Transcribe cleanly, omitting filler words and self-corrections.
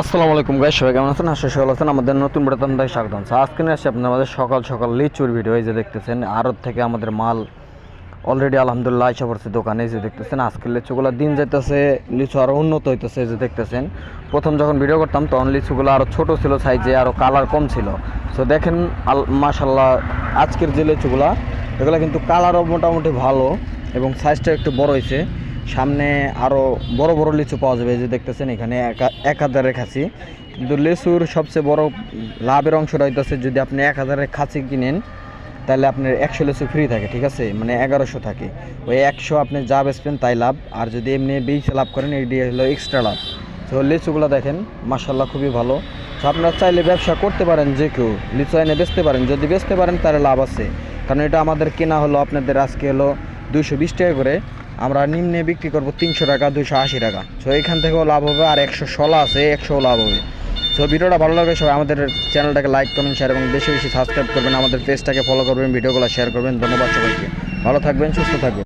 আসসালামু আলাইকুম গাইস, সবাই কেমন আছেন? আশা সবাই আছেন। আমাদের নতুন বেড়াতাম তাই স্বাগতম। আজকে নিয়ে আসছি আপনাদের সকাল সকাল লিচুর ভিডিও। এই যে দেখতেছেন আড়ত থেকে আমাদের মাল অলরেডি আলহামদুলিল্লাহ আশা করছি দোকানে। এই যে দেখতেছেন আজকের লিচুগুলো দিন যাইতেছে, লিচু আরও উন্নত হইতেছে। এই যে দেখতেছেন প্রথম যখন ভিডিও করতাম তখন লিচুগুলো আরও ছোট ছিল সাইজে, আরও কালার কম ছিল। সো দেখেন মাশাল্লাহ আজকের যে লিচুগুলো এগুলো কিন্তু কালারও মোটামুটি ভালো এবং সাইজটা একটু বড় হয়েছে। সামনে আরও বড় বড় লিচু পাওয়া যাবে। এই যে দেখতেছেন এখানে এক হাজারের খাসি, কিন্তু লিচুর সবচেয়ে বড় লাভের অংশটা হইতেছে যদি আপনি 1000-এর খাসি কিনেন তাহলে আপনার 100 লিচু ফ্রি থাকে, ঠিক আছে? মানে 1100 থাকে। ওই 100 আপনি যা বেচবেন তাই লাভ, আর যদি এমনি বেশি লাভ করেন এটি হলো এক্সট্রা লাভ। তো লিচুগুলো দেখেন মাশাল্লাহ খুবই ভালো। তো আপনারা চাইলে ব্যবসা করতে পারেন, যে কেউ লিচু এনে বেচতে পারেন। যদি বেচতে পারেন তাহলে লাভ আছে, কারণ এটা আমাদের কেনা হলো আপনাদের আজকে হলো 220 টাকা করে, আমরা নিম্নে বিক্রি করবো 300 টাকা, 280 টাকা। সো এখান থেকেও লাভ হবে, আর 116 আছে 100 লাভ হবে। সো ভিডিওটা ভালো লাগবে সবাই আমাদের চ্যানেলটাকে লাইক কমেন্ট শেয়ার এবং বেশি বেশি সাবস্ক্রাইব করবেন, আমাদের পেজটাকে ফলো করবেন, ভিডিওগুলো শেয়ার করবেন। ধন্যবাদ সবাইকে, ভালো থাকবেন, সুস্থ থাকবেন।